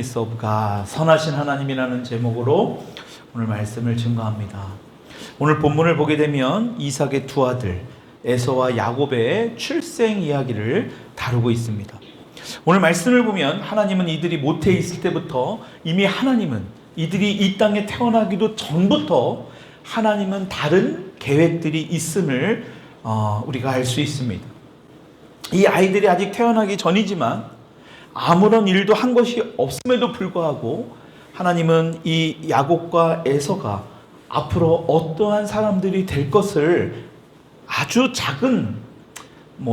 있사옵가 선하신 하나님이라는 제목으로 오늘 말씀을 증거합니다. 오늘 본문을 보게 되면 이삭의 두 아들 에서와 야곱의 출생 이야기를 다루고 있습니다. 오늘 말씀을 보면 하나님은 이들이 모태에 있을 때부터 이미 하나님은 이들이 이 땅에 태어나기도 전부터 하나님은 다른 계획들이 있음을 우리가 알 수 있습니다. 이 아이들이 아직 태어나기 전이지만 아무런 일도 한 것이 없음에도 불구하고 하나님은 이 야곱과 에서가 앞으로 어떠한 사람들이 될 것을 아주 작은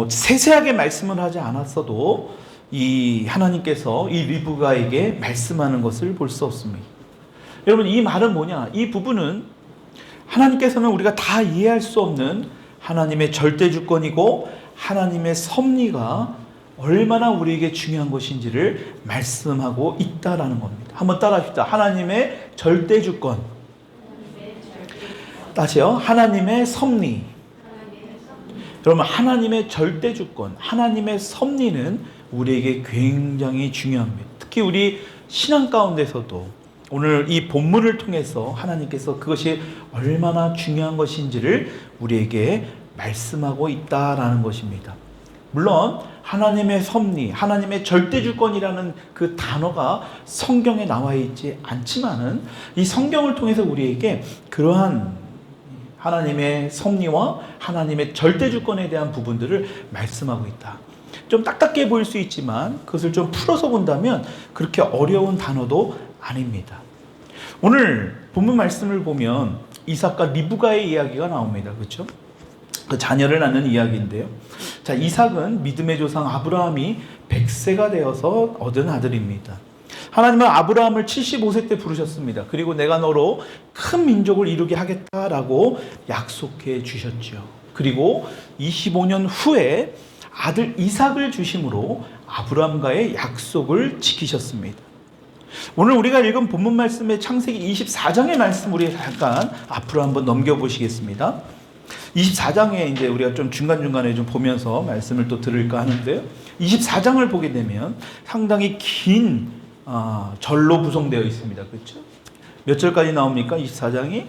세세하게 말씀을 하지 않았어도 이 하나님께서 이 리브가에게 말씀하는 것을 볼 수 없습니다. 여러분, 이 말은 뭐냐? 이 부분은 하나님께서는 우리가 다 이해할 수 없는 하나님의 절대 주권이고 하나님의 섭리가 얼마나 우리에게 중요한 것인지를 말씀하고 있다라는 겁니다. 한번 따라합시다. 하나님의 절대 주권. 다시요. 하나님의 섭리. 여러분, 하나님의 절대 주권, 하나님의 섭리는 우리에게 굉장히 중요합니다. 특히 우리 신앙 가운데서도 오늘 이 본문을 통해서 하나님께서 그것이 얼마나 중요한 것인지를 우리에게 말씀하고 있다라는 것입니다. 물론 하나님의 섭리, 하나님의 절대 주권이라는 그 단어가 성경에 나와 있지 않지만은 이 성경을 통해서 우리에게 그러한 하나님의 섭리와 하나님의 절대 주권에 대한 부분들을 말씀하고 있다. 좀 딱딱해 보일 수 있지만 그것을 좀 풀어서 본다면 그렇게 어려운 단어도 아닙니다. 오늘 본문 말씀을 보면 이삭과 리브가의 이야기가 나옵니다. 그렇죠? 그 자녀를 낳는 이야기인데요. 자, 이삭은 믿음의 조상 아브라함이 100세가 되어서 얻은 아들입니다. 하나님은 아브라함을 75세 때 부르셨습니다. 그리고 내가 너로 큰 민족을 이루게 하겠다라고 약속해 주셨죠. 그리고 25년 후에 아들 이삭을 주심으로 아브라함과의 약속을 지키셨습니다. 오늘 우리가 읽은 본문 말씀의 창세기 24장의 말씀 우리 잠깐 앞으로 한번 넘겨보시겠습니다. 24장에 이제 우리가 좀 중간중간에 좀 보면서 말씀을 또 들을까 하는데요. 24장을 보게 되면 상당히 긴 절로 구성되어 있습니다. 그렇죠? 몇 절까지 나옵니까? 24장이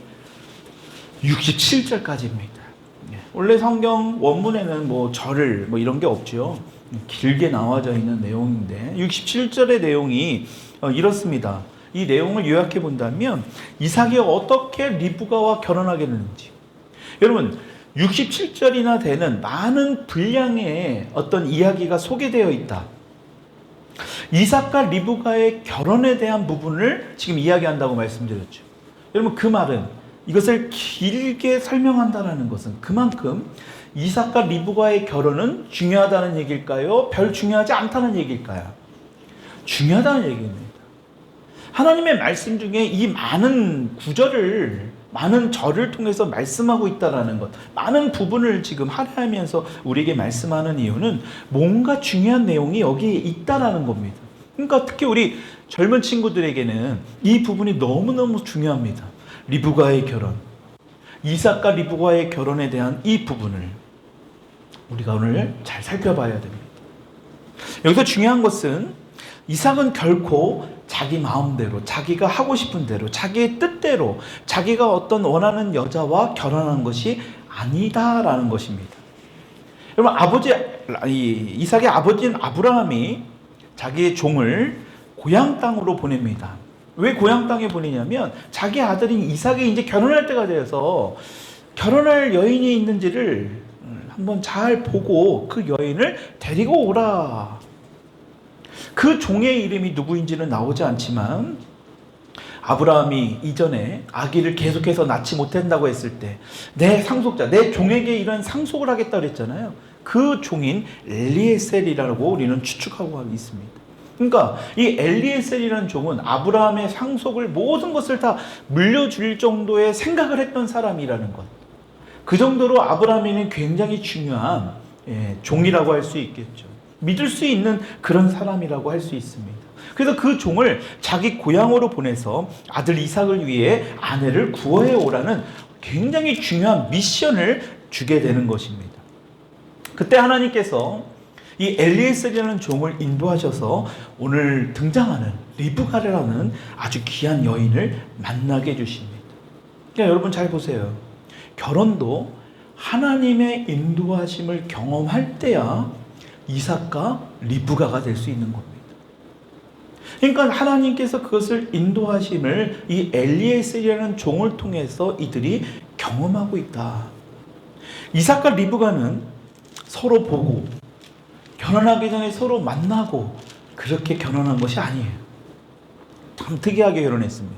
67절까지입니다. 원래 성경 원문에는 절을 이런 게 없죠. 길게 나와져 있는 내용인데 67절의 내용이 이렇습니다. 이 내용을 요약해 본다면 이삭이 어떻게 리브가와 결혼하게 됐는지, 여러분 67절이나 되는 많은 분량의 어떤 이야기가 소개되어 있다. 이삭과 리브가의 결혼에 대한 부분을 지금 이야기한다고 말씀드렸죠. 여러분, 그 말은 이것을 길게 설명한다는 것은 그만큼 이삭과 리브가의 결혼은 중요하다는 얘기일까요? 별 중요하지 않다는 얘기일까요? 중요하다는 얘기입니다. 하나님의 말씀 중에 이 많은 구절을, 많은 절을 통해서 말씀하고 있다는 것, 많은 부분을 지금 할애하면서 우리에게 말씀하는 이유는 뭔가 중요한 내용이 여기에 있다는 겁니다. 그러니까 특히 우리 젊은 친구들에게는 이 부분이 너무너무 중요합니다. 리브가의 결혼, 이삭과 리브가의 결혼에 대한 이 부분을 우리가 오늘 잘 살펴봐야 됩니다. 여기서 중요한 것은 이삭은 결코 자기 마음대로, 자기가 하고 싶은 대로, 자기의 뜻대로, 자기가 어떤 원하는 여자와 결혼한 것이 아니다라는 것입니다. 여러분, 이삭의 아버지인 아브라함이 자기의 종을 고향 땅으로 보냅니다. 왜 고향 땅에 보내냐면 자기 아들인 이삭이 이제 결혼할 때가 되어서 결혼할 여인이 있는지를 한번 잘 보고 그 여인을 데리고 오라. 그 종의 이름이 누구인지는 나오지 않지만 아브라함이 이전에 아기를 계속해서 낳지 못한다고 했을 때 내 상속자, 내 종에게 이런 상속을 하겠다 그랬잖아요. 그 종인 엘리에셀이라고 우리는 추측하고 있습니다. 그러니까 이 엘리에셀이라는 종은 아브라함의 상속을, 모든 것을 다 물려줄 정도의 생각을 했던 사람이라는 것. 그 정도로 아브라함에는 굉장히 중요한 종이라고 할 수 있겠죠. 믿을 수 있는 그런 사람이라고 할 수 있습니다. 그래서 그 종을 자기 고향으로 보내서 아들 이삭을 위해 아내를 구원해 오라는 굉장히 중요한 미션을 주게 되는 것입니다. 그때 하나님께서 이 엘리에셀이라는 종을 인도하셔서 오늘 등장하는 리브가라는 아주 귀한 여인을 만나게 해주십니다. 그러니까 여러분 잘 보세요. 결혼도 하나님의 인도하심을 경험할 때야 이삭과 리브가가 될 수 있는 겁니다. 그러니까 하나님께서 그것을 인도하심을 이 엘리에셀이라는 종을 통해서 이들이 경험하고 있다. 이삭과 리브가는 서로 보고 결혼하기 전에 서로 만나고 그렇게 결혼한 것이 아니에요. 참 특이하게 결혼했습니다.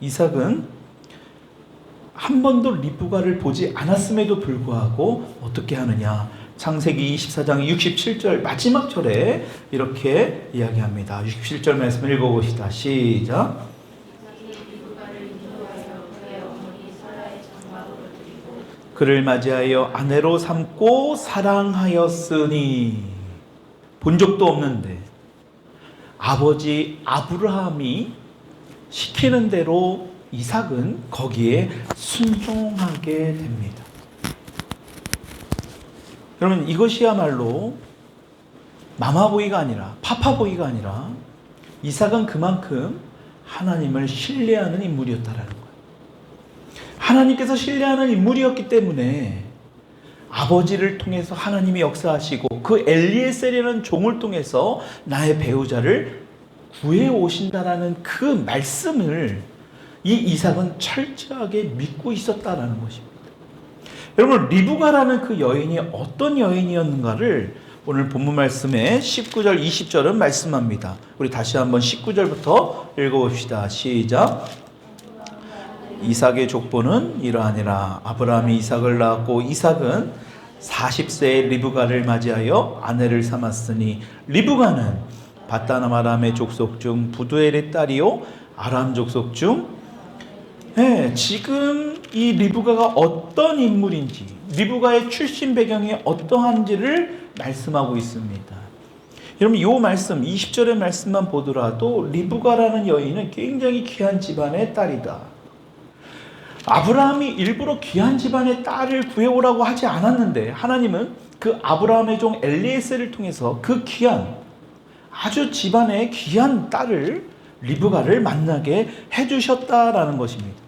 이삭은 한 번도 리브가를 보지 않았음에도 불구하고 어떻게 하느냐? 창세기 24장 67절 마지막 절에 이렇게 이야기합니다. 67절 말씀을 읽어봅시다. 시작. 그를 맞이하여 아내로 삼고 사랑하였으니. 본 적도 없는데 아버지 아브라함이 시키는 대로 이삭은 거기에 순종하게 됩니다. 여러분, 이것이야말로 마마보이가 아니라 파파보이가 아니라 이삭은 그만큼 하나님을 신뢰하는 인물이었다라는 거예요. 하나님께서 신뢰하는 인물이었기 때문에 아버지를 통해서 하나님이 역사하시고 그 엘리에셀이라는 종을 통해서 나의 배우자를 구해 오신다라는 그 말씀을 이 이삭은 철저하게 믿고 있었다라는 것입니다. 여러분, 리브가라는 그 여인이 어떤 여인이었는가를 오늘 본문 말씀에 19절, 20절은 말씀합니다. 우리 다시 한번 19절부터 읽어봅시다. 시작. 이삭의 족보는 이러하니라. 아브라함이 이삭을 낳았고 이삭은 40세의 리브가를 맞이하여 아내를 삼았으니 리브가는 바단 아람의 족속 중 부두엘의 딸이요 아람 족속 중 지금 이 리브가가 어떤 인물인지, 리브가의 출신 배경이 어떠한지를 말씀하고 있습니다. 여러분, 이 말씀 20절의 말씀만 보더라도 리브가라는 여인은 굉장히 귀한 집안의 딸이다. 아브라함이 일부러 귀한 집안의 딸을 구해오라고 하지 않았는데 하나님은 그 아브라함의 종 엘리에셀을 통해서 그 귀한, 아주 집안의 귀한 딸을, 리브가를 만나게 해주셨다라는 것입니다.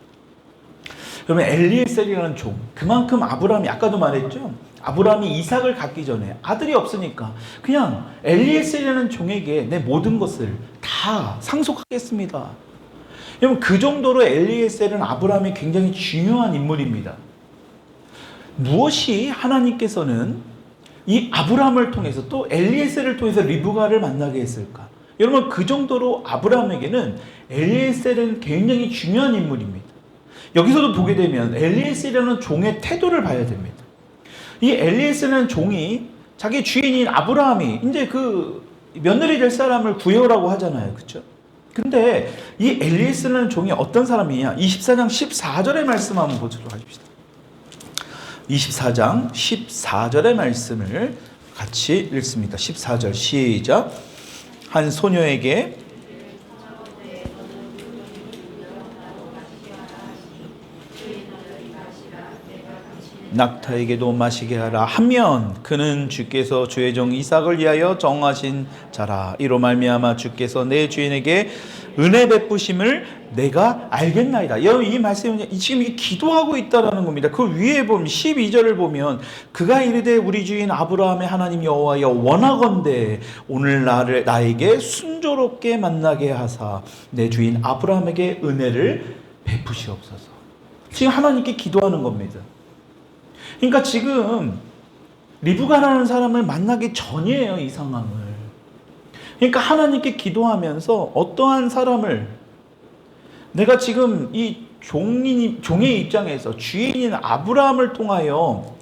그러면 엘리에셀이라는 종, 그만큼 아브라함이, 아까도 말했죠, 아브라함이 이삭을 갖기 전에 아들이 없으니까 그냥 엘리에셀이라는 종에게 내 모든 것을 다 상속하겠습니다. 여러분, 그 정도로 엘리에셀은 아브라함이 굉장히 중요한 인물입니다. 무엇이 하나님께서는 이 아브라함을 통해서 또 엘리에셀을 통해서 리브가를 만나게 했을까? 여러분, 그 정도로 아브라함에게는 엘리에셀은 굉장히 중요한 인물입니다. 여기서도 보게 되면 엘리에셀이라는 종의 태도를 봐야 됩니다. 이 엘리에셀이라는 종이 자기 주인인 아브라함이 이제 그 며느리 될 사람을 구해오라고 하잖아요. 그렇죠? 근데 이 엘리에셀이라는 종이 어떤 사람이냐? 24장 14절의 말씀 한번 보도록 하십시다. 24장 14절의 말씀을 같이 읽습니다. 14절 시작. 한 소녀에게 낙타에게도 마시게 하라 하면 그는 주께서 주의 종 이삭을 위하여 정하신 자라. 이로 말미암아 주께서 내 주인에게 은혜 베푸심을 내가 알겠나이다. 여러분, 이 말씀은 지금 기도하고 있다라는 겁니다. 그 위에 보면 12절을 보면 그가 이르되 우리 주인 아브라함의 하나님 여호와여 원하건대 오늘 나에게 순조롭게 만나게 하사 내 주인 아브라함에게 은혜를 베푸시옵소서. 지금 하나님께 기도하는 겁니다. 그러니까 지금 리브가라는 사람을 만나기 전이에요, 이 상황을. 그러니까 하나님께 기도하면서 어떠한 사람을, 내가 지금 이 종의 입장에서 주인인 아브라함을 통하여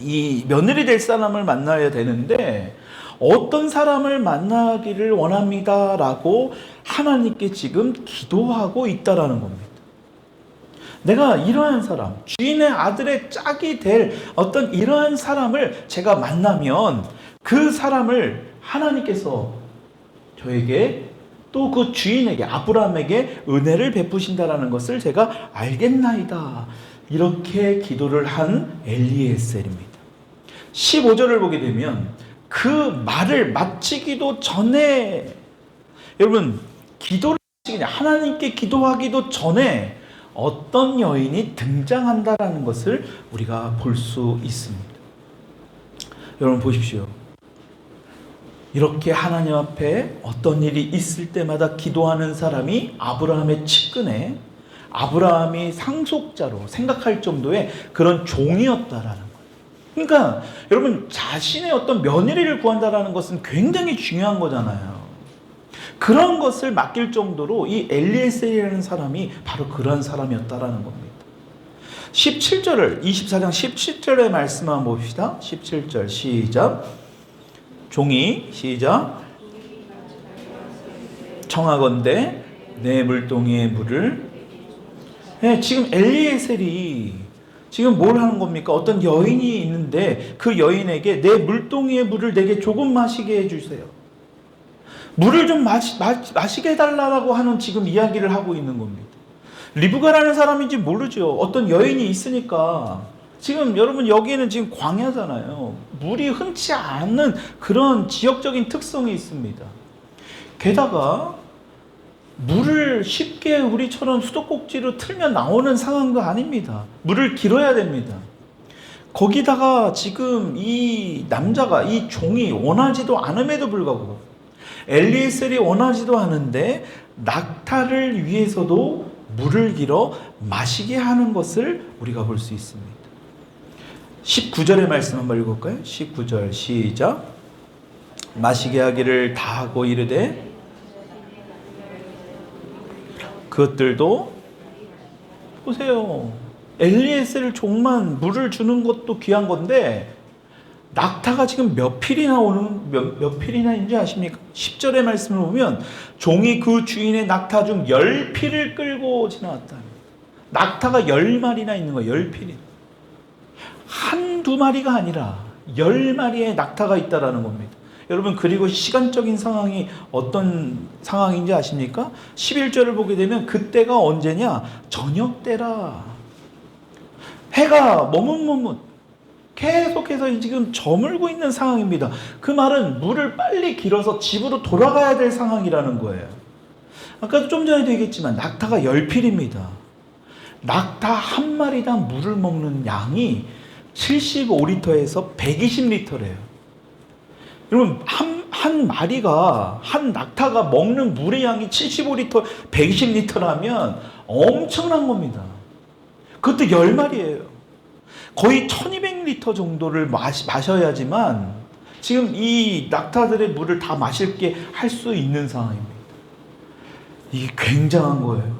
이 며느리 될 사람을 만나야 되는데 어떤 사람을 만나기를 원합니다라고 하나님께 지금 기도하고 있다라는 겁니다. 내가 이러한 사람, 주인의 아들의 짝이 될 어떤 이러한 사람을 제가 만나면 그 사람을 하나님께서 저에게 또 그 주인에게, 아브라함에게 은혜를 베푸신다라는 것을 제가 알겠나이다. 이렇게 기도를 한 엘리에셀입니다. 15절을 보게 되면 그 말을 마치기도 전에, 여러분, 기도를 하나님께 기도하기도 전에 어떤 여인이 등장한다라는 것을 우리가 볼 수 있습니다. 여러분 보십시오. 이렇게 하나님 앞에 어떤 일이 있을 때마다 기도하는 사람이 아브라함의 측근에, 아브라함이 상속자로 생각할 정도의 그런 종이었다라는 거예요. 그러니까 여러분, 자신의 어떤 며느리를 구한다라는 것은 굉장히 중요한 거잖아요. 그런 것을 맡길 정도로 이 엘리에셀이라는 사람이 바로 그런 사람이었다라는 겁니다. 17절을 24장 17절의 말씀 한번 봅시다. 17절 시작. 종이 시작. 청하건대 내 물동이의 물을. 네, 지금 엘리에셀이 지금 뭘 하는 겁니까? 어떤 여인이 있는데 그 여인에게 내 물동이의 물을 내게 조금 마시게 해주세요. 물을 좀 마시게 해달라고 하는 지금 이야기를 하고 있는 겁니다. 리브가라는 사람인지 모르죠. 어떤 여인이 있으니까. 지금 여러분 여기는 지금 광야잖아요. 물이 흔치 않은 그런 지역적인 특성이 있습니다. 게다가 물을 쉽게 우리처럼 수도꼭지로 틀면 나오는 상황도 아닙니다. 물을 길어야 됩니다. 거기다가 지금 이 남자가, 이 종이 원하지도 않음에도 불구하고 엘리에셀이 원하지도 않은데 낙타를 위해서도 물을 길어 마시게 하는 것을 우리가 볼 수 있습니다. 19절의 말씀 한번 읽어볼까요? 19절 시작. 마시게 하기를 다하고 이르되 그것들도, 보세요, 엘리에셀 종만 물을 주는 것도 귀한 건데 낙타가 지금 몇 필이나 오는, 몇 필이나 있는지 아십니까? 10절의 말씀을 보면 종이 그 주인의 낙타 중 10필을 끌고 지나왔다. 낙타가 10마리나 있는 거예요. 10필이. 한두 마리가 아니라 10마리의 낙타가 있다라는 겁니다. 여러분, 그리고 시간적인 상황이 어떤 상황인지 아십니까? 11절을 보게 되면 그때가 언제냐? 저녁 때라. 해가 머뭇머뭇 계속해서 지금 저물고 있는 상황입니다. 그 말은 물을 빨리 길어서 집으로 돌아가야 될 상황이라는 거예요. 아까도 좀 전에도 얘기했지만 낙타가 10필입니다. 낙타 한 마리당 물을 먹는 양이 75리터에서 120리터래요. 여러분, 한 마리가, 한 낙타가 먹는 물의 양이 75리터, 120리터라면 엄청난 겁니다. 그것도 10마리예요. 거의 1200리터 정도를 마셔야지만 지금 이 낙타들의 물을 다 마실게 할 수 있는 상황입니다. 이게 굉장한 거예요.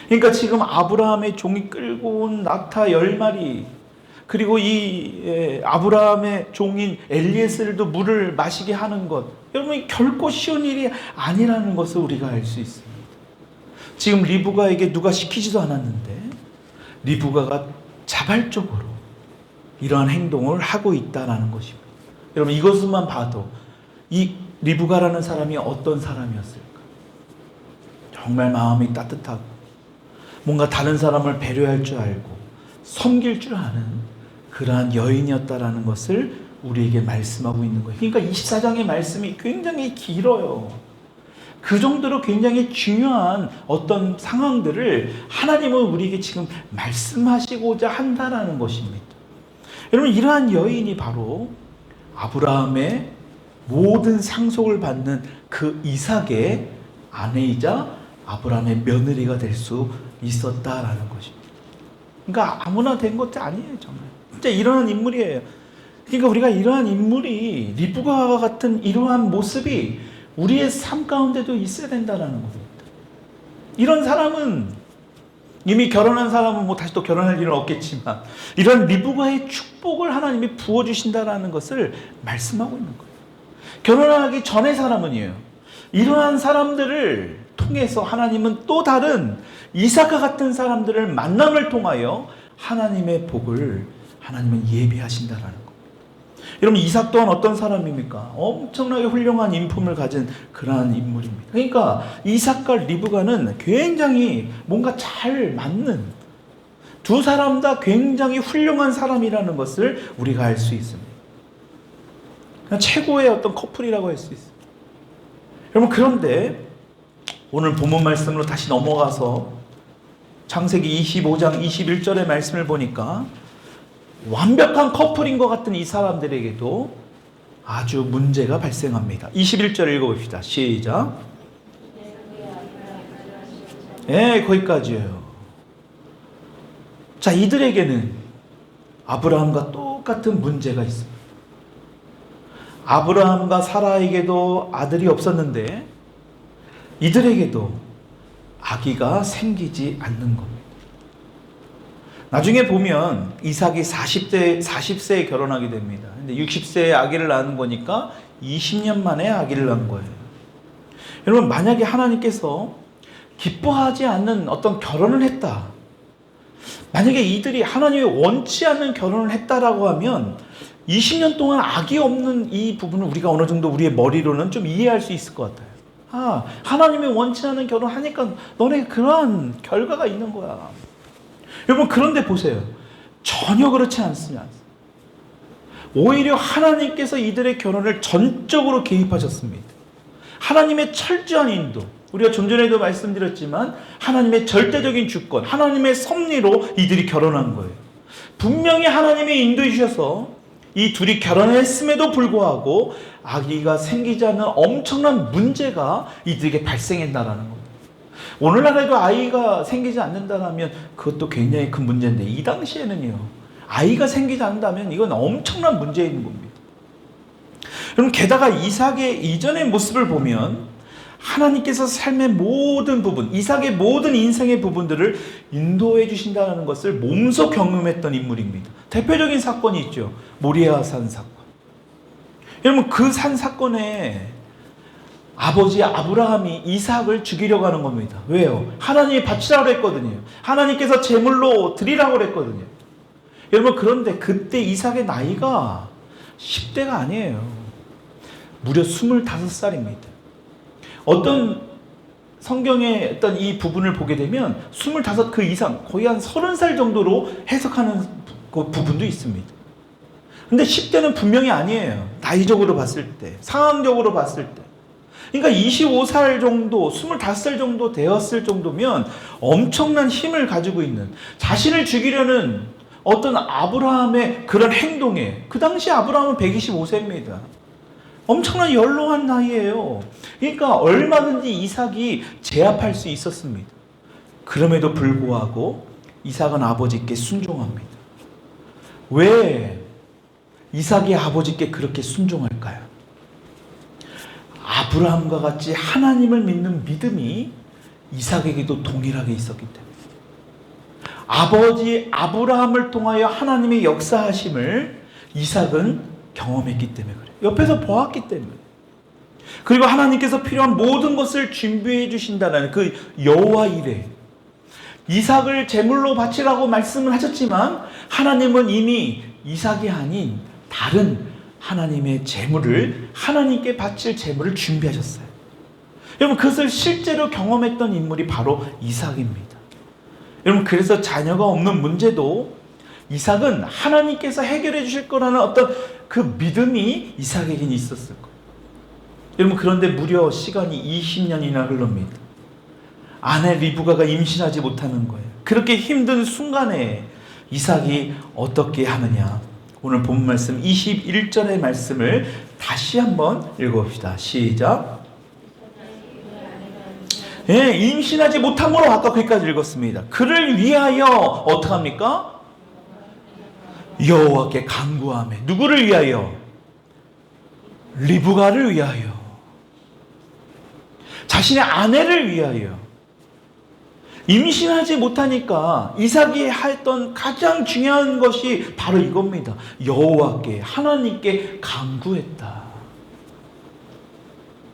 그러니까 지금 아브라함의 종이 끌고 온 낙타 10마리, 그리고 이 아브라함의 종인 엘리에셀도 물을 마시게 하는 것, 여러분, 결코 쉬운 일이 아니라는 것을 우리가 알 수 있습니다. 지금 리브가에게 누가 시키지도 않았는데 리브가가 자발적으로 이러한 행동을 하고 있다는 것입니다. 여러분, 이것만 봐도 이 리브가라는 사람이 어떤 사람이었을까? 정말 마음이 따뜻하고 뭔가 다른 사람을 배려할 줄 알고 섬길 줄 아는 그러한 여인이었다라는 것을 우리에게 말씀하고 있는 거예요. 그러니까 24장의 말씀이 굉장히 길어요. 그 정도로 굉장히 중요한 어떤 상황들을 하나님은 우리에게 지금 말씀하시고자 한다는 것입니다. 여러분, 이러한 여인이 바로 아브라함의 모든 상속을 받는 그 이삭의 아내이자 아브라함의 며느리가 될 수 있었다라는 것입니다. 그러니까 아무나 된 것도 아니에요. 정말 진짜 이러한 인물이에요. 그러니까 우리가 이러한 인물이, 리브가와 같은 이러한 모습이 우리의 삶 가운데도 있어야 된다는 겁니다. 이런 사람은, 이미 결혼한 사람은 뭐 다시 또 결혼할 일은 없겠지만 이런 리브가의 축복을 하나님이 부어주신다는 것을 말씀하고 있는 거예요. 결혼하기 전의 사람은요, 이러한 사람들을 통해서 하나님은 또 다른 이삭과 같은 사람들을 만남을 통하여 하나님의 복을 하나님은 예비하신다라는 겁니다. 여러분, 이삭 또한 어떤 사람입니까? 엄청나게 훌륭한 인품을 가진 그러한 인물입니다. 그러니까 이삭과 리브가는 굉장히 뭔가 잘 맞는, 두 사람 다 굉장히 훌륭한 사람이라는 것을 우리가 알 수 있습니다. 그냥 최고의 어떤 커플이라고 할 수 있어요. 여러분, 그런데 오늘 본문 말씀으로 다시 넘어가서 창세기 25장 21절의 말씀을 보니까 완벽한 커플인 것 같은 이 사람들에게도 아주 문제가 발생합니다. 21절 읽어봅시다. 시작. 네, 거기까지예요. 자, 이들에게는 아브라함과 똑같은 문제가 있습니다. 아브라함과 사라에게도 아들이 없었는데 이들에게도 아기가 생기지 않는 겁니다. 나중에 보면 이삭이 40세에 결혼하게 됩니다. 근데 60세에 아기를 낳는 거니까 20년 만에 아기를 낳은 거예요. 여러분, 만약에 하나님께서 기뻐하지 않는 어떤 결혼을 했다, 만약에 이들이 하나님이 원치 않는 결혼을 했다라고 하면 20년 동안 아기 없는 이 부분을 우리가 어느 정도 우리의 머리로는 좀 이해할 수 있을 것 같아요. 아, 하나님이 원치 않는 결혼하니까 너네 그러한 결과가 있는 거야. 여러분, 그런데 보세요. 전혀 그렇지 않습니다. 오히려 하나님께서 이들의 결혼을 전적으로 개입하셨습니다. 하나님의 철저한 인도, 우리가 좀 전에도 말씀드렸지만 하나님의 절대적인 주권, 하나님의 섭리로 이들이 결혼한 거예요. 분명히 하나님이 인도해 주셔서 이 둘이 결혼했음에도 불구하고 아기가 생기지 않는 엄청난 문제가 이들에게 발생했다라는 겁니다. 오늘날에도 아이가 생기지 않는다면 그것도 굉장히 큰 문제인데 이 당시에는요, 아이가 생기지 않는다면 이건 엄청난 문제인 겁니다. 그럼 게다가 이삭의 이전의 모습을 보면 하나님께서 삶의 모든 부분, 이삭의 모든 인생의 부분들을 인도해 주신다는 것을 몸소 경험했던 인물입니다. 대표적인 사건이 있죠. 모리아 산 사건. 여러분, 그 산 사건에 아버지 아브라함이 이삭을 죽이려고 하는 겁니다. 왜요? 하나님이 바치라고 했거든요. 하나님께서 제물로 드리라고 했거든요. 여러분, 그런데 그때 이삭의 나이가 10대가 아니에요. 무려 25살입니다. 어떤 성경의 어떤 이 부분을 보게 되면 25 그 이상, 거의 한 30살 정도로 해석하는 그 부분도 있습니다. 근데 10대는 분명히 아니에요. 나이적으로 봤을 때, 상황적으로 봤을 때. 그러니까 25살 정도, 25살 정도 되었을 정도면 엄청난 힘을 가지고 있는, 자신을 죽이려는 어떤 아브라함의 그런 행동에, 그 당시 아브라함은 125세입니다. 엄청난 연로한 나이예요. 그러니까 얼마든지 이삭이 제압할 수 있었습니다. 그럼에도 불구하고 이삭은 아버지께 순종합니다. 왜 이삭이 아버지께 그렇게 순종할까요? 아브라함과 같이 하나님을 믿는 믿음이 이삭에게도 동일하게 있었기 때문에, 아버지 아브라함을 통하여 하나님의 역사하심을 이삭은 경험했기 때문에 그래요. 옆에서 보았기 때문에. 그리고 하나님께서 필요한 모든 것을 준비해 주신다는 그 여호와 이레, 이삭을 제물로 바치라고 말씀을 하셨지만 하나님은 이미 이삭이 아닌 다른 하나님의 제물을, 하나님께 바칠 제물을 준비하셨어요. 여러분, 그것을 실제로 경험했던 인물이 바로 이삭입니다. 여러분, 그래서 자녀가 없는 문제도 이삭은 하나님께서 해결해 주실 거라는 어떤 그 믿음이 이삭에게는 있었을 거예요. 여러분, 그런데 무려 시간이 20년이나 흘릅니다. 아내 리브가가 임신하지 못하는 거예요. 그렇게 힘든 순간에 이삭이 어떻게 하느냐. 오늘 본 말씀 21절의 말씀을 다시 한번 읽어봅시다. 시작. 예, 임신하지 못함으로 아까 거기까지 읽었습니다. 그를 위하여 어떻게 합니까? 여호와께 간구하며. 누구를 위하여? 리브가를 위하여. 자신의 아내를 위하여. 임신하지 못하니까 이삭이 했던 가장 중요한 것이 바로 이겁니다. 여호와께, 하나님께 간구했다.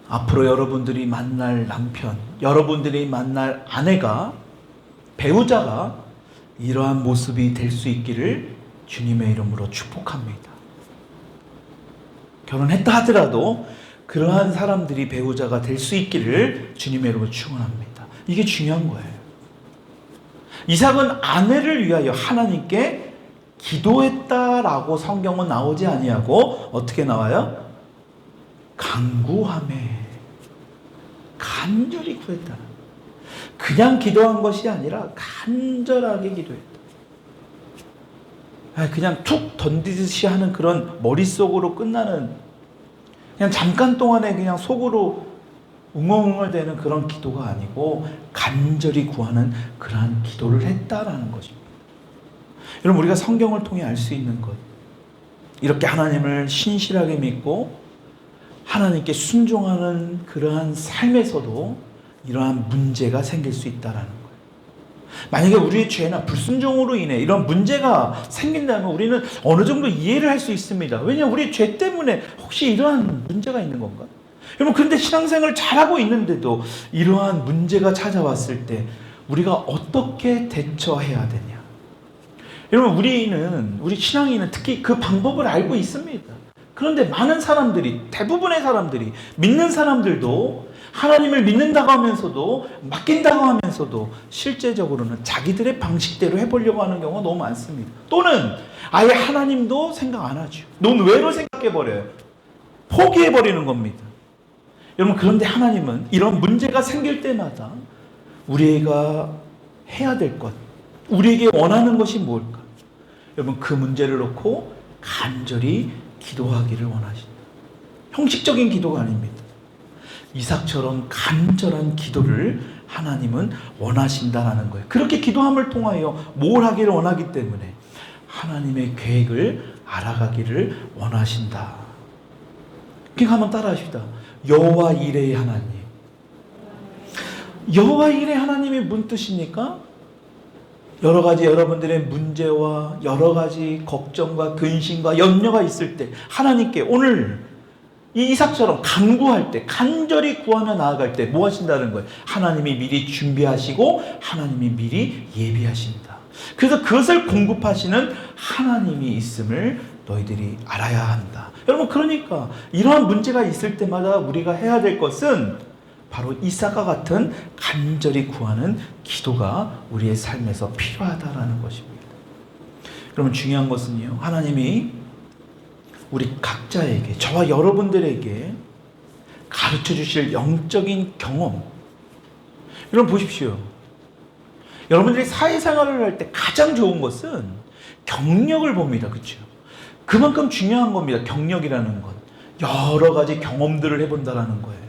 앞으로 여러분들이 만날 남편, 여러분들이 만날 아내가, 배우자가 이러한 모습이 될 수 있기를 주님의 이름으로 축복합니다. 결혼했다 하더라도 그러한 사람들이 배우자가 될 수 있기를 주님의 이름으로 축원합니다. 이게 중요한 거예요. 이삭은 아내를 위하여 하나님께 기도했다라고 성경은 나오지 아니하고 어떻게 나와요? 간구하매 간절히 구했다. 그냥 기도한 것이 아니라 간절하게 기도했다. 그냥 툭 던지듯이 하는 그런 머릿속으로 끝나는, 그냥 잠깐 동안에 그냥 속으로 웅얼웅얼대는 그런 기도가 아니고 간절히 구하는 그러한 기도를 했다라는 것입니다. 여러분, 우리가 성경을 통해 알 수 있는 것, 이렇게 하나님을 신실하게 믿고 하나님께 순종하는 그러한 삶에서도 이러한 문제가 생길 수 있다라는 거예요. 만약에 우리의 죄나 불순종으로 인해 이런 문제가 생긴다면 우리는 어느 정도 이해를 할 수 있습니다. 왜냐하면 우리 죄 때문에 혹시 이러한 문제가 있는 건가? 여러분, 그런데 신앙생활을 잘하고 있는데도 이러한 문제가 찾아왔을 때 우리가 어떻게 대처해야 되냐? 여러분, 우리 신앙인은 특히 그 방법을 알고 있습니다. 그런데 많은 사람들이, 대부분의 사람들이, 믿는 사람들도 하나님을 믿는다고 하면서도, 맡긴다고 하면서도 실제적으로는 자기들의 방식대로 해보려고 하는 경우가 너무 많습니다. 또는 아예 하나님도 생각 안 하죠. 논외로 생각해버려요. 포기해버리는 겁니다. 여러분, 그런데 하나님은 이런 문제가 생길 때마다 우리가 해야 될 것, 우리에게 원하는 것이 뭘까? 여러분, 그 문제를 놓고 간절히 기도하기를 원하신다. 형식적인 기도가 아닙니다. 이삭처럼 간절한 기도를 하나님은 원하신다라는 거예요. 그렇게 기도함을 통하여 뭘 하기를 원하기 때문에 하나님의 계획을 알아가기를 원하신다. 그러니까 한번 따라 합시다. 여호와 이레의 하나님. 여호와 이레의 하나님이 무슨 뜻입니까? 여러 가지 여러분들의 문제와 여러 가지 걱정과 근심과 염려가 있을 때 하나님께 오늘 이 이삭처럼 간구할 때, 간절히 구하며 나아갈 때 뭐 하신다는 거예요? 하나님이 미리 준비하시고 하나님이 미리 예비하신다. 그래서 그것을 공급하시는 하나님이 있음을 너희들이 알아야 한다. 여러분, 그러니까 이러한 문제가 있을 때마다 우리가 해야 될 것은 바로 이삭과 같은 간절히 구하는 기도가 우리의 삶에서 필요하다라는 것입니다. 여러분, 중요한 것은요, 하나님이 우리 각자에게, 저와 여러분들에게 가르쳐 주실 영적인 경험. 여러분 보십시오. 여러분들이 사회생활을 할 때 가장 좋은 것은 경력을 봅니다. 그렇죠? 그만큼 중요한 겁니다. 경력이라는 건. 여러 가지 경험들을 해본다라는 거예요.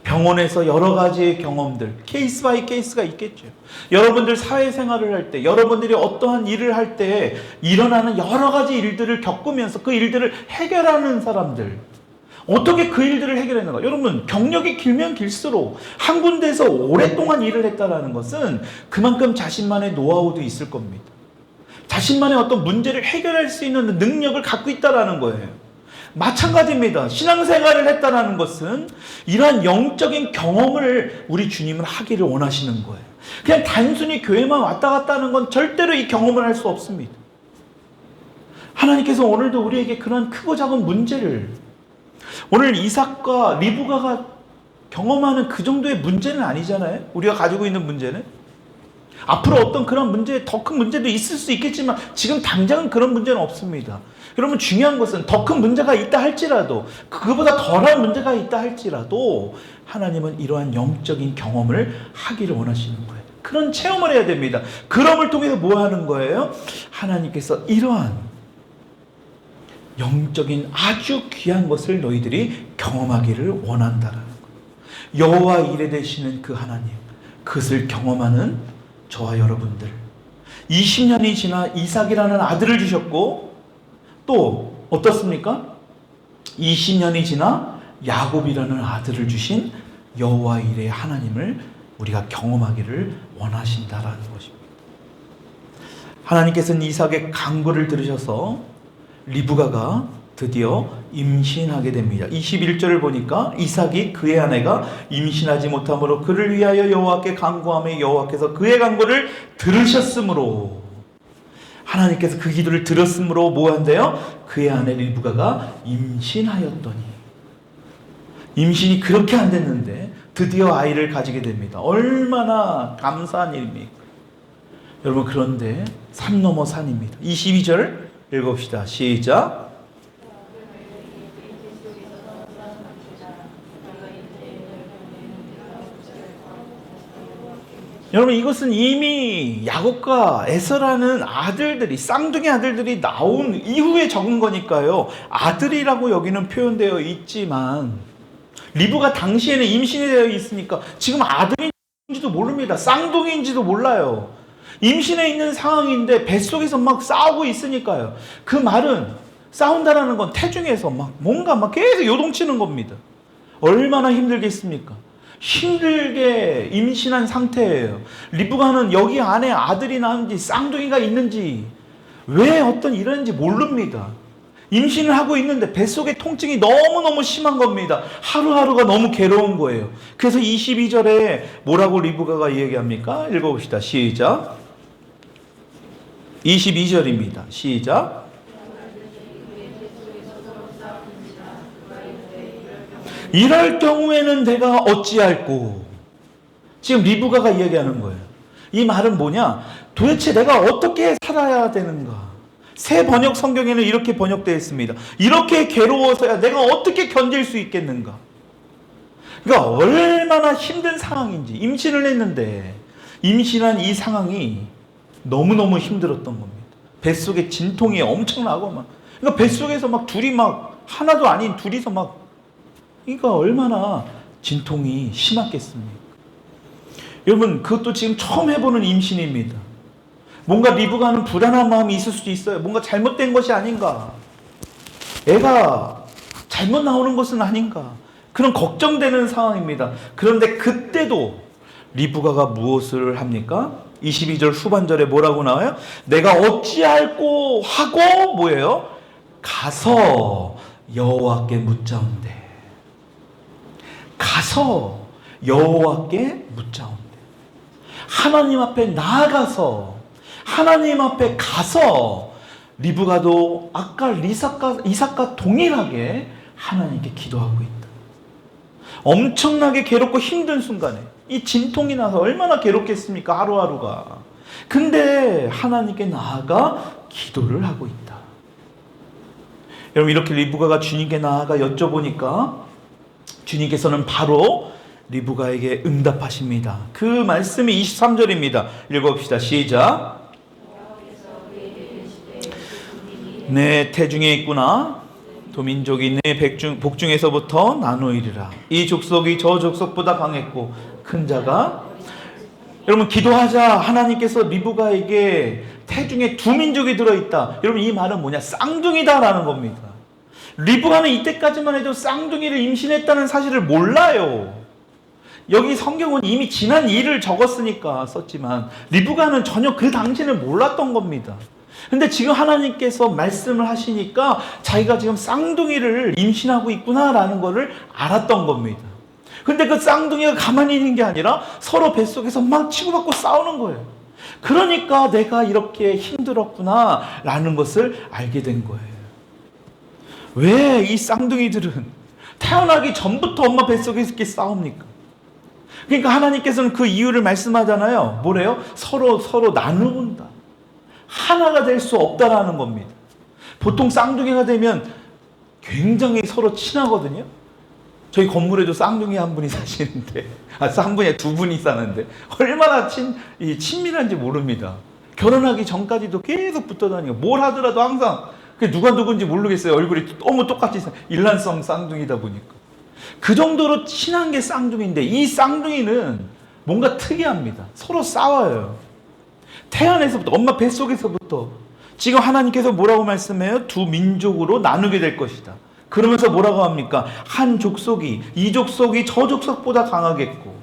병원에서 여러 가지의 경험들, 케이스 바이 케이스가 있겠죠. 여러분들 사회생활을 할 때, 여러분들이 어떠한 일을 할 때 일어나는 여러 가지 일들을 겪으면서 그 일들을 해결하는 사람들, 어떻게 그 일들을 해결했는가? 여러분, 경력이 길면 길수록 한 군데에서 오랫동안 일을 했다는 것은 그만큼 자신만의 노하우도 있을 겁니다. 자신만의 어떤 문제를 해결할 수 있는 능력을 갖고 있다는 거예요. 마찬가지입니다. 신앙생활을 했다는 것은 이러한 영적인 경험을 우리 주님은 하기를 원하시는 거예요. 그냥 단순히 교회만 왔다 갔다 하는 건 절대로 이 경험을 할 수 없습니다. 하나님께서 오늘도 우리에게 그런 크고 작은 문제를, 오늘 이삭과 리브가가 경험하는 그 정도의 문제는 아니잖아요. 우리가 가지고 있는 문제는. 앞으로 어떤 그런 문제, 더 큰 문제도 있을 수 있겠지만 지금 당장은 그런 문제는 없습니다. 여러분, 중요한 것은 더 큰 문제가 있다 할지라도, 그거보다 덜한 문제가 있다 할지라도 하나님은 이러한 영적인 경험을 하기를 원하시는 거예요. 그런 체험을 해야 됩니다. 그럼을 통해서 뭐 하는 거예요? 하나님께서 이러한 영적인 아주 귀한 것을 너희들이 경험하기를 원한다라는 거예요. 여호와 이레 되시는 그 하나님, 그것을 경험하는 저와 여러분들, 20년이 지나 이삭이라는 아들을 주셨고 또 어떻습니까? 20년이 지나 야곱이라는 아들을 주신 여호와 이레의 하나님을 우리가 경험하기를 원하신다라는 것입니다. 하나님께서는 이삭의 간구를 들으셔서 리브가가 드디어 임신하게 됩니다. 21절을 보니까 이삭이 그의 아내가 임신하지 못함으로 그를 위하여 여호와께 간구하며 여호와께서 그의 간구를 들으셨으므로, 하나님께서 그 기도를 들었으므로 뭐 한대요? 그의 아내 리브가가 임신하였더니, 임신이 그렇게 안 됐는데 드디어 아이를 가지게 됩니다. 얼마나 감사한 일입니까? 여러분, 그런데 산 넘어 산입니다. 22절 읽읍시다. 시작. 여러분, 이것은 이미 야곱과 에서라는 아들들이, 쌍둥이 아들들이 나온 이후에 적은 거니까요. 아들이라고 여기는 표현되어 있지만 리브가 당시에는 임신이 되어 있으니까 지금 아들인지도 모릅니다. 쌍둥이인지도 몰라요. 임신해 있는 상황인데 뱃속에서 막 싸우고 있으니까요. 그 말은 싸운다라는 건 태중에서 뭔가 계속 요동치는 겁니다. 얼마나 힘들겠습니까? 힘들게 임신한 상태예요. 리브가는 여기 안에 아들이 나는지 쌍둥이가 있는지 왜 어떤 일인지 모릅니다. 임신을 하고 있는데 뱃속의 통증이 너무너무 심한 겁니다. 하루하루가 너무 괴로운 거예요. 그래서 22절에 뭐라고 리브가가 얘기합니까? 읽어봅시다. 시작. 22절입니다. 시작. 이럴 경우에는 내가 어찌할꼬. 지금 리브가가 이야기하는 거예요. 이 말은 뭐냐? 도대체 내가 어떻게 살아야 되는가? 새 번역 성경에는 이렇게 번역되어 있습니다. 이렇게 괴로워서야 내가 어떻게 견딜 수 있겠는가? 그러니까 얼마나 힘든 상황인지, 임신을 했는데 임신한 이 상황이 너무너무 힘들었던 겁니다. 뱃속에 진통이 엄청나고 그러니까 뱃속에서 둘이 하나도 아닌 둘이서 그러니까 얼마나 진통이 심했겠습니까? 여러분, 그것도 지금 처음 해보는 임신입니다. 뭔가 리브가는 불안한 마음이 있을 수도 있어요. 뭔가 잘못된 것이 아닌가? 애가 잘못 나오는 것은 아닌가? 그런 걱정되는 상황입니다. 그런데 그때도 리브가가 무엇을 합니까? 22절 후반절에 뭐라고 나와요? 내가 어찌할꼬 하고 뭐예요? 가서 여호와께 묻자온대. 가서 여호와께 묻자온대. 하나님 앞에 나아가서, 하나님 앞에 가서 리브가도 아까 이삭과 동일하게 하나님께 기도하고 있다. 엄청나게 괴롭고 힘든 순간에 이 진통이 나서 얼마나 괴롭겠습니까? 하루하루가. 근데 하나님께 나아가 기도를 하고 있다. 여러분, 이렇게 리브가가 주님께 나아가 여쭤보니까 주님께서는 바로 리브가에게 응답하십니다. 그 말씀이 23절입니다. 읽어봅시다. 시작. 내 태중에 있구나. 도민족이 내 복중에서부터 나누이리라. 이 족속이 저 족속보다 강했고 큰 자가. 여러분, 기도하자. 하나님께서 리브가에게 태중에 두 민족이 들어있다. 여러분, 이 말은 뭐냐? 쌍둥이다라는 겁니다. 리브가는 이때까지만 해도 쌍둥이를 임신했다는 사실을 몰라요. 여기 성경은 이미 지난 일을 적었으니까 썼지만 리브가는 전혀 그 당시는 몰랐던 겁니다. 근데 지금 하나님께서 말씀을 하시니까 자기가 지금 쌍둥이를 임신하고 있구나라는 것을 알았던 겁니다. 근데 그 쌍둥이가 가만히 있는 게 아니라 서로 뱃속에서 막 치고받고 싸우는 거예요. 그러니까 내가 이렇게 힘들었구나라는 것을 알게 된 거예요. 왜 이 쌍둥이들은 태어나기 전부터 엄마 뱃속에서 이렇게 싸웁니까? 그러니까 하나님께서는 그 이유를 말씀하잖아요. 뭐래요? 서로 나누는다. 하나가 될 수 없다라는 겁니다. 보통 쌍둥이가 되면 굉장히 서로 친하거든요. 저희 건물에도 쌍둥이 한 분이 사시는데, 쌍둥이 두 분이 사는데 얼마나 친밀한지 모릅니다. 결혼하기 전까지도 계속 붙어 다니고 뭘 하더라도 항상 누가 누군지 모르겠어요. 얼굴이 너무 똑같이 일란성 쌍둥이다 보니까. 그 정도로 친한 게 쌍둥이인데 이 쌍둥이는 뭔가 특이합니다. 서로 싸워요. 태어나서부터, 엄마 뱃속에서부터. 지금 하나님께서 뭐라고 말씀해요? 두 민족으로 나누게 될 것이다. 그러면서 뭐라고 합니까? 한 족속이, 이 족속이 저 족속보다 강하겠고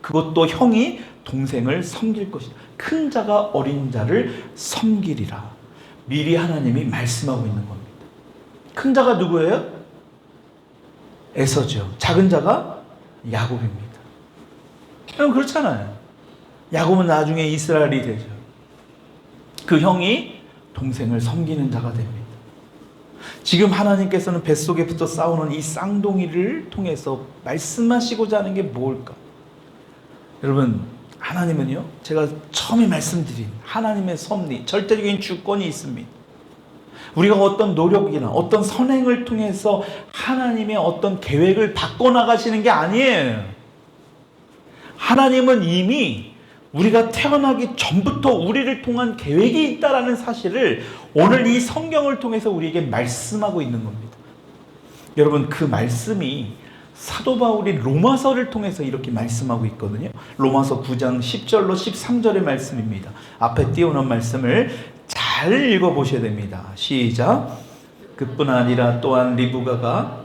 그것도 형이 동생을 섬길 것이다. 큰 자가 어린 자를 섬기리라. 미리 하나님이 말씀하고 있는 겁니다. 큰 자가 누구예요? 에서죠. 작은 자가 야곱입니다. 여러분, 그렇잖아요. 야곱은 나중에 이스라엘이 되죠. 그 형이 동생을 섬기는 자가 됩니다. 지금 하나님께서는 뱃속에부터 싸우는 이 쌍둥이를 통해서 말씀하시고자 하는 게 뭘까? 여러분, 하나님은요, 제가 처음에 말씀드린 하나님의 섭리, 절대적인 주권이 있습니다. 우리가 어떤 노력이나 어떤 선행을 통해서 하나님의 어떤 계획을 바꿔나가시는 게 아니에요. 하나님은 이미 우리가 태어나기 전부터 우리를 통한 계획이 있다라는 사실을 오늘 이 성경을 통해서 우리에게 말씀하고 있는 겁니다. 여러분, 그 말씀이 사도 바울이 로마서를 통해서 이렇게 말씀하고 있거든요. 로마서 9장 10절로 13절의 말씀입니다. 앞에 띄워놓은 말씀을 잘 읽어보셔야 됩니다. 시작. 그뿐 아니라 또한 리브가가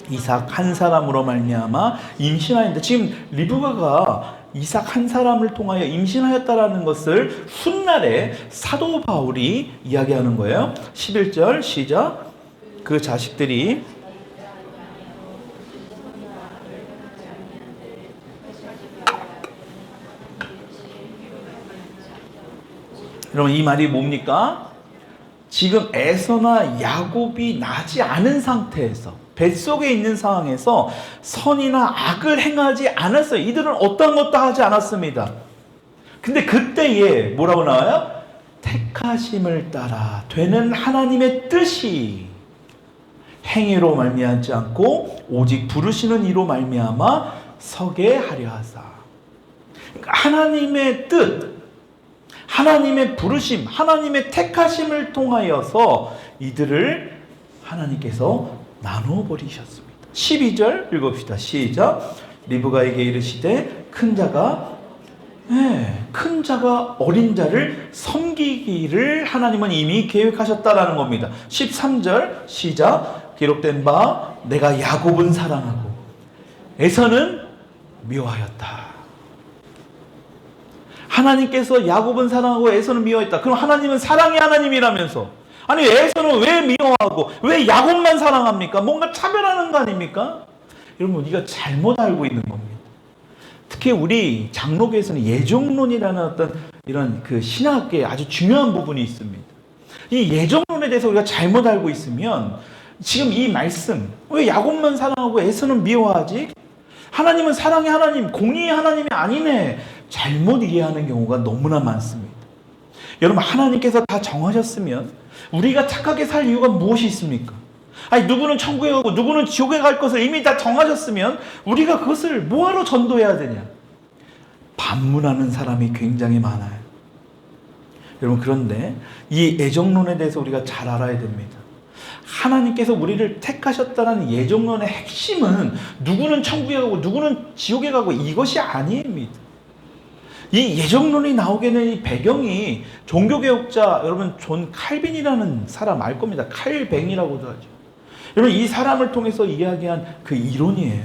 이삭 한 사람으로 말미암아 임신하였는데, 지금 리브가가 이삭 한 사람을 통하여 임신하였다라는 것을 훗날에 사도 바울이 이야기하는 거예요. 11절 시작. 그 자식들이 여러분, 이 말이 뭡니까? 지금 에서나 야곱이 나지 않은 상태에서, 뱃속에 있는 상황에서 선이나 악을 행하지 않았어요. 이들은 어떤 것도 하지 않았습니다. 근데 그때에 뭐라고 나와요? 택하심을 따라 되는 하나님의 뜻이 행위로 말미암지 않고 오직 부르시는 이로 말미암아 서게 하려 하사. 그러니까 하나님의 뜻, 하나님의 부르심, 하나님의 택하심을 통하여서 이들을 하나님께서 나누어 버리셨습니다. 12절 읽읍시다. 시작. 리브가에게 이르시되 큰 자가 어린 자를 섬기기를 하나님은 이미 계획하셨다라는 겁니다. 13절 시작. 기록된 바 내가 야곱은 사랑하고 에서는 미워하였다. 하나님께서 야곱은 사랑하고 에서는 미워했다. 그럼 하나님은 사랑의 하나님이라면서, 아니 에서는 왜 미워하고 왜 야곱만 사랑합니까? 뭔가 차별하는 거 아닙니까? 여러분, 우리가 잘못 알고 있는 겁니다. 특히 우리 장로교에서는 예정론이라는 어떤 이런 그 신학의 아주 중요한 부분이 있습니다. 이 예정론에 대해서 우리가 잘못 알고 있으면 지금 이 말씀, 왜 야곱만 사랑하고 에서는 미워하지? 하나님은 사랑의 하나님, 공의의 하나님이 아니네, 잘못 이해하는 경우가 너무나 많습니다. 여러분, 하나님께서 다 정하셨으면 우리가 착하게 살 이유가 무엇이 있습니까? 아니, 누구는 천국에 가고 누구는 지옥에 갈 것을 이미 다 정하셨으면 우리가 그것을 뭐하러 전도해야 되냐? 반문하는 사람이 굉장히 많아요. 여러분, 그런데 이 애정론에 대해서 우리가 잘 알아야 됩니다. 하나님께서 우리를 택하셨다는 예정론의 핵심은 누구는 천국에 가고 누구는 지옥에 가고 이것이 아닙니다. 이 예정론이 나오게 된 이 배경이 종교개혁자 여러분 존 칼빈이라는 사람 알 겁니다. 칼뱅이라고도 하죠. 여러분, 이 사람을 통해서 이야기한 그 이론이에요.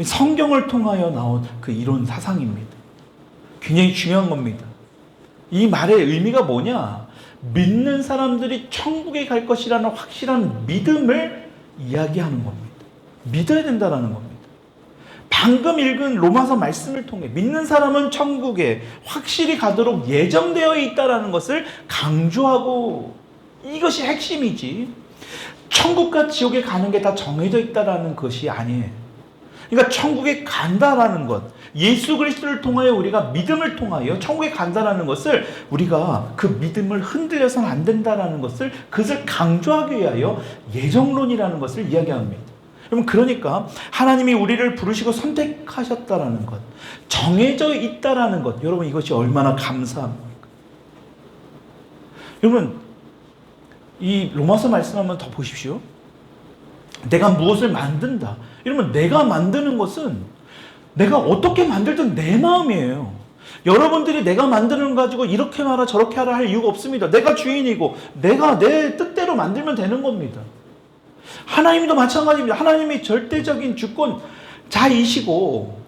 성경을 통하여 나온 그 이론 사상입니다. 굉장히 중요한 겁니다. 이 말의 의미가 뭐냐? 믿는 사람들이 천국에 갈 것이라는 확실한 믿음을 이야기하는 겁니다. 믿어야 된다는 겁니다. 방금 읽은 로마서 말씀을 통해 믿는 사람은 천국에 확실히 가도록 예정되어 있다는 것을 강조하고, 이것이 핵심이지, 천국과 지옥에 가는 게 다 정해져 있다는 것이 아니에요. 그러니까 천국에 간다라는 것, 예수 그리스도를 통하여 우리가 믿음을 통하여 천국에 간다라는 것을, 우리가 그 믿음을 흔들려서는 안 된다라는 것을, 그것을 강조하기 위하여 예정론이라는 것을 이야기합니다. 여러분, 그러니까 하나님이 우리를 부르시고 선택하셨다라는 것, 정해져 있다라는 것, 여러분, 이것이 얼마나 감사합니까? 여러분, 이 로마서 말씀 한번 더 보십시오. 내가 무엇을 만든다. 이러면 내가 만드는 것은 내가 어떻게 만들든 내 마음이에요. 여러분들이 내가 만드는 거 가지고 이렇게 하라 저렇게 하라 할 이유가 없습니다. 내가 주인이고 내가 내 뜻대로 만들면 되는 겁니다. 하나님도 마찬가지입니다. 하나님이 절대적인 주권자이시고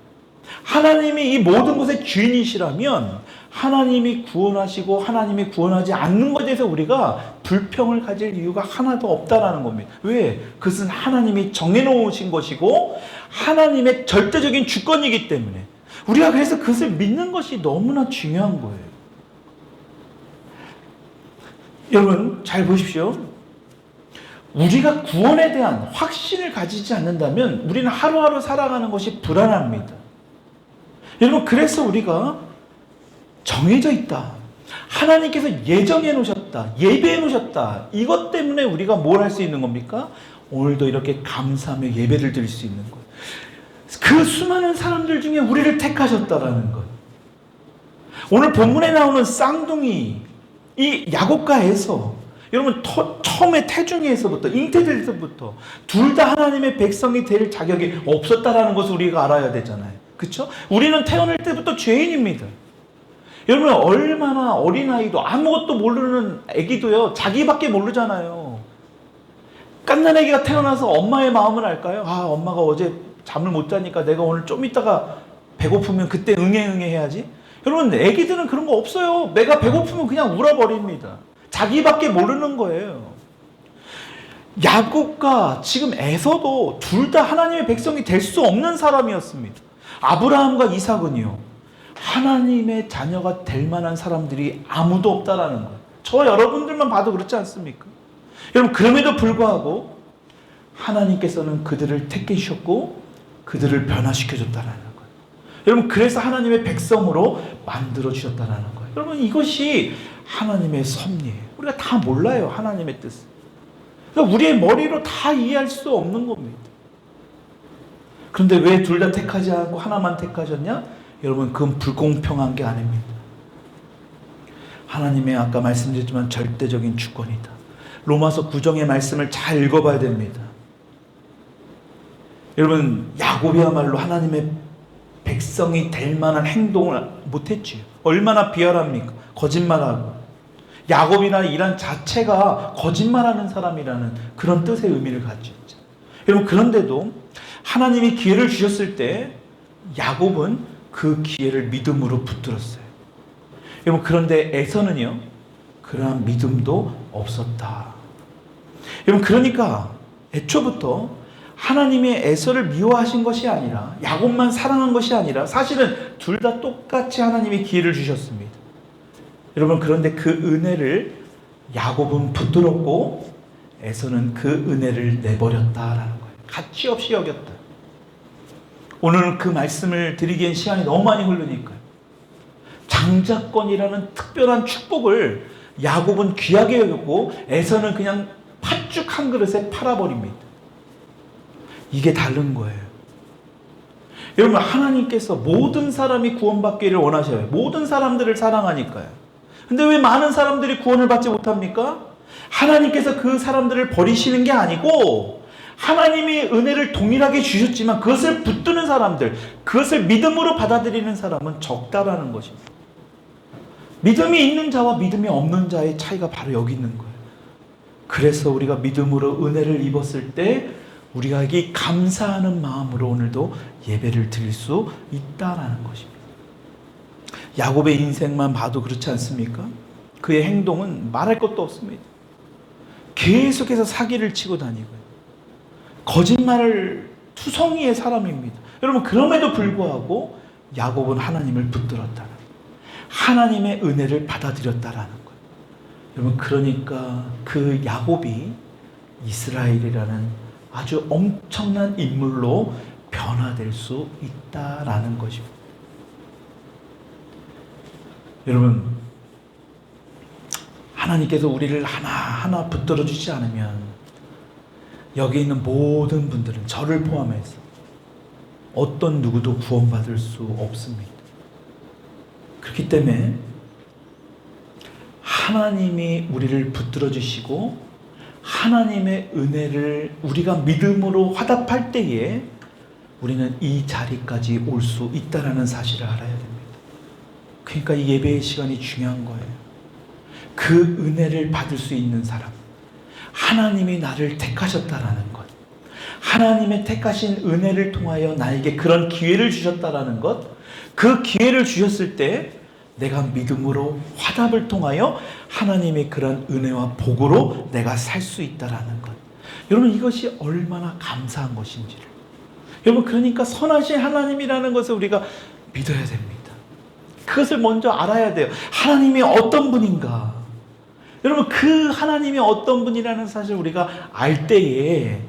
하나님이 이 모든 것의 주인이시라면 하나님이 구원하시고 하나님이 구원하지 않는 것에 대해서 우리가 불평을 가질 이유가 하나도 없다라는 겁니다. 왜? 그것은 하나님이 정해놓으신 것이고 하나님의 절대적인 주권이기 때문에 우리가 그래서 그것을 믿는 것이 너무나 중요한 거예요. 여러분, 잘 보십시오. 우리가 구원에 대한 확신을 가지지 않는다면 우리는 하루하루 살아가는 것이 불안합니다. 여러분, 그래서 우리가 정해져 있다, 하나님께서 예정해 놓으셨다, 예배해 놓으셨다, 이것 때문에 우리가 뭘 할 수 있는 겁니까? 오늘도 이렇게 감사하며 예배를 드릴 수 있는 것, 그 수많은 사람들 중에 우리를 택하셨다라는 것. 오늘 본문에 나오는 쌍둥이, 이 야곱과 에서, 여러분 처음에 태중에서부터, 잉태될 때부터 둘 다 하나님의 백성이 될 자격이 없었다라는 것을 우리가 알아야 되잖아요. 그렇죠? 우리는 태어날 때부터 죄인입니다. 여러분 얼마나 어린아이도 아무것도 모르는 아기도요, 자기밖에 모르잖아요. 갓난 아기가 태어나서 엄마의 마음을 알까요? 아, 엄마가 어제 잠을 못 자니까 내가 오늘 좀 있다가 배고프면 그때 응애 해야지. 여러분 아기들은 그런 거 없어요. 내가 배고프면 그냥 울어버립니다. 자기밖에 모르는 거예요. 야곱과 지금 에서도 둘 다 하나님의 백성이 될 수 없는 사람이었습니다. 아브라함과 이삭은요, 하나님의 자녀가 될 만한 사람들이 아무도 없다라는 거예요. 저 여러분들만 봐도 그렇지 않습니까? 여러분 그럼에도 불구하고 하나님께서는 그들을 택해 주셨고 그들을 변화시켜 줬다라는 거예요. 여러분 그래서 하나님의 백성으로 만들어 주셨다라는 거예요. 여러분 이것이 하나님의 섭리예요. 우리가 다 몰라요, 하나님의 뜻을. 그러니까 우리의 머리로 다 이해할 수 없는 겁니다. 그런데 왜 둘 다 택하지 않고 하나만 택하셨냐? 여러분 그건 불공평한 게 아닙니다. 하나님의 아까 말씀드렸지만 절대적인 주권이다. 로마서 9장의 말씀을 잘 읽어봐야 됩니다. 여러분 야곱이야말로 하나님의 백성이 될 만한 행동을 못했지요. 얼마나 비열합니까? 거짓말하고. 야곱이라는 이란 자체가 거짓말하는 사람이라는 그런 뜻의 의미를 가지고 있죠. 여러분 그런데도 하나님이 기회를 주셨을 때 야곱은 그 기회를 믿음으로 붙들었어요. 여러분 그런데 에서는요, 그러한 믿음도 없었다. 여러분 그러니까 애초부터 하나님이 에서를 미워하신 것이 아니라, 야곱만 사랑한 것이 아니라 사실은 둘 다 똑같이 하나님이 기회를 주셨습니다. 여러분 그런데 그 은혜를 야곱은 붙들었고 에서는 그 은혜를 내버렸다라는 거예요. 가치 없이 여겼다. 오늘은 그 말씀을 드리기엔 시간이 너무 많이 흐르니까요. 장자권이라는 특별한 축복을 야곱은 귀하게 여겼고 에서는 그냥 팥죽 한 그릇에 팔아버립니다. 이게 다른 거예요. 여러분 하나님께서 모든 사람이 구원받기를 원하셔요. 모든 사람들을 사랑하니까요. 근데 왜 많은 사람들이 구원을 받지 못합니까? 하나님께서 그 사람들을 버리시는 게 아니고 하나님이 은혜를 동일하게 주셨지만 그것을 붙드는 사람들, 그것을 믿음으로 받아들이는 사람은 적다라는 것입니다. 믿음이 있는 자와 믿음이 없는 자의 차이가 바로 여기 있는 거예요. 그래서 우리가 믿음으로 은혜를 입었을 때 우리가 이 감사하는 마음으로 오늘도 예배를 드릴 수 있다라는 것입니다. 야곱의 인생만 봐도 그렇지 않습니까? 그의 행동은 말할 것도 없습니다. 계속해서 사기를 치고 다니고요. 거짓말을 투성이의 사람입니다. 여러분 그럼에도 불구하고 야곱은 하나님을 붙들었다는, 하나님의 은혜를 받아들였다라는 거예요. 여러분 그러니까 그 야곱이 이스라엘이라는 아주 엄청난 인물로 변화될 수 있다라는 것입니다. 여러분 하나님께서 우리를 하나하나 붙들어 주지 않으면 여기 있는 모든 분들은 저를 포함해서 어떤 누구도 구원받을 수 없습니다. 그렇기 때문에 하나님이 우리를 붙들어 주시고 하나님의 은혜를 우리가 믿음으로 화답할 때에 우리는 이 자리까지 올 수 있다는 사실을 알아야 됩니다. 그러니까 이 예배의 시간이 중요한 거예요. 그 은혜를 받을 수 있는 사람, 하나님이 나를 택하셨다라는 것, 하나님의 택하신 은혜를 통하여 나에게 그런 기회를 주셨다라는 것, 그 기회를 주셨을 때 내가 믿음으로 화답을 통하여 하나님의 그런 은혜와 복으로 내가 살 수 있다라는 것. 여러분 이것이 얼마나 감사한 것인지를. 여러분 그러니까 선하신 하나님이라는 것을 우리가 믿어야 됩니다. 그것을 먼저 알아야 돼요. 하나님이 어떤 분인가. 여러분 그 하나님이 어떤 분이라는 사실을 우리가 알 때에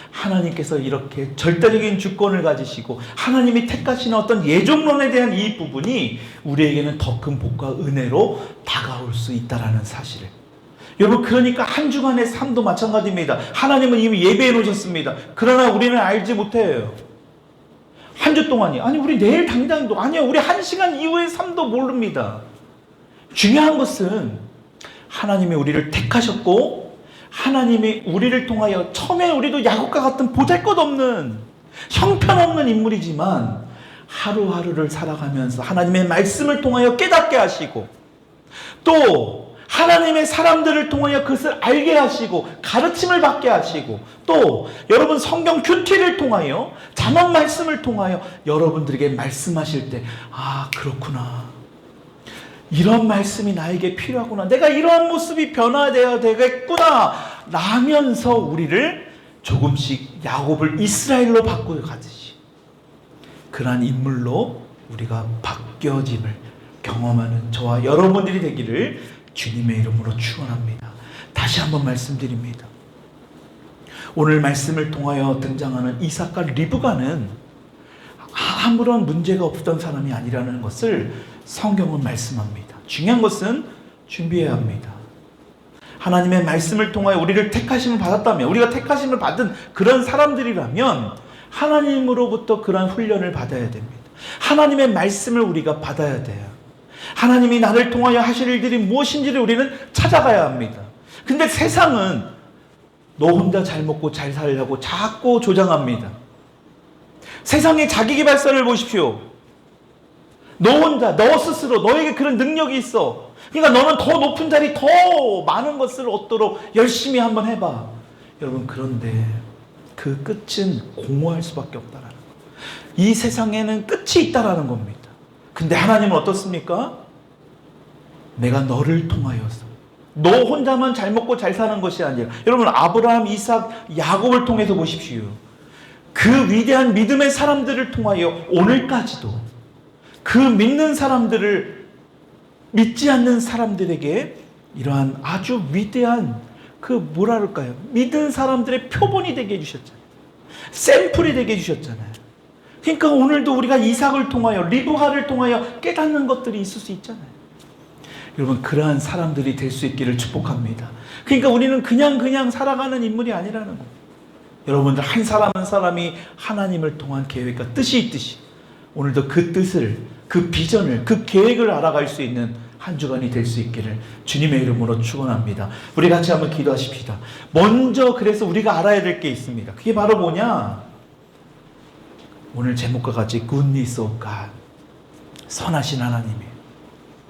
하나님께서 이렇게 절대적인 주권을 가지시고 하나님이 택하시는 어떤 예정론에 대한 이 부분이 우리에게는 더 큰 복과 은혜로 다가올 수 있다는 사실을. 여러분 그러니까 한 주간의 삶도 마찬가지입니다. 하나님은 이미 예배해 놓으셨습니다. 그러나 우리는 알지 못해요. 한 주 동안이, 아니 우리 내일 당장도, 아니요 우리 한 시간 이후의 삶도 모릅니다. 중요한 것은 하나님이 우리를 택하셨고 하나님이 우리를 통하여 처음에 우리도 야곱과 같은 보잘것없는 형편없는 인물이지만 하루하루를 살아가면서 하나님의 말씀을 통하여 깨닫게 하시고 또 하나님의 사람들을 통하여 그것을 알게 하시고 가르침을 받게 하시고 또 여러분 성경 큐티를 통하여 잠언 말씀을 통하여 여러분들에게 말씀하실 때 아 그렇구나 이런 말씀이 나에게 필요하구나 내가 이러한 모습이 변화되어야 되겠구나 라면서 우리를 조금씩 야곱을 이스라엘로 바꾸어가듯이 그러한 인물로 우리가 바뀌어짐을 경험하는 저와 여러분들이 되기를 주님의 이름으로 축원합니다. 다시 한번 말씀드립니다. 오늘 말씀을 통하여 등장하는 이삭과 리브가는 아무런 문제가 없던 사람이 아니라는 것을 성경은 말씀합니다. 중요한 것은 준비해야 합니다. 하나님의 말씀을 통하여 우리를 택하심을 받았다면 우리가 택하심을 받은 그런 사람들이라면 하나님으로부터 그런 훈련을 받아야 됩니다. 하나님의 말씀을 우리가 받아야 돼요. 하나님이 나를 통하여 하실 일들이 무엇인지를 우리는 찾아가야 합니다. 근데 세상은 너 혼자 잘 먹고 잘 살려고 자꾸 조장합니다. 세상의 자기계발서를 보십시오. 너 혼자, 너 스스로 너에게 그런 능력이 있어. 그러니까 너는 더 높은 자리, 더 많은 것을 얻도록 열심히 한번 해봐. 여러분 그런데 그 끝은 공허할 수밖에 없다라는 거. 이 세상에는 끝이 있다라는 겁니다. 근데 하나님은 어떻습니까? 내가 너를 통하여서 너 혼자만 잘 먹고 잘 사는 것이 아니라 여러분 아브라함, 이삭, 야곱을 통해서 보십시오. 그 위대한 믿음의 사람들을 통하여 오늘까지도 그 믿는 사람들을 믿지 않는 사람들에게 이러한 아주 위대한 그 뭐라 그럴까요? 믿은 사람들의 표본이 되게 해주셨잖아요. 샘플이 되게 해주셨잖아요. 그러니까 오늘도 우리가 이삭을 통하여 리브가를 통하여 깨닫는 것들이 있을 수 있잖아요. 여러분 그러한 사람들이 될 수 있기를 축복합니다. 그러니까 우리는 그냥 살아가는 인물이 아니라는 거예요. 여러분들 한 사람 한 사람이 하나님을 통한 계획과 뜻이 있듯이 오늘도 그 뜻을 그 비전을 그 계획을 알아갈 수 있는 한 주간이 될 수 있기를 주님의 이름으로 축원합니다. 우리 같이 한번 기도하십시다. 먼저 그래서 우리가 알아야 될 게 있습니다. 그게 바로 뭐냐? 오늘 제목과 같이 Goodness of God, 선하신 하나님이에요.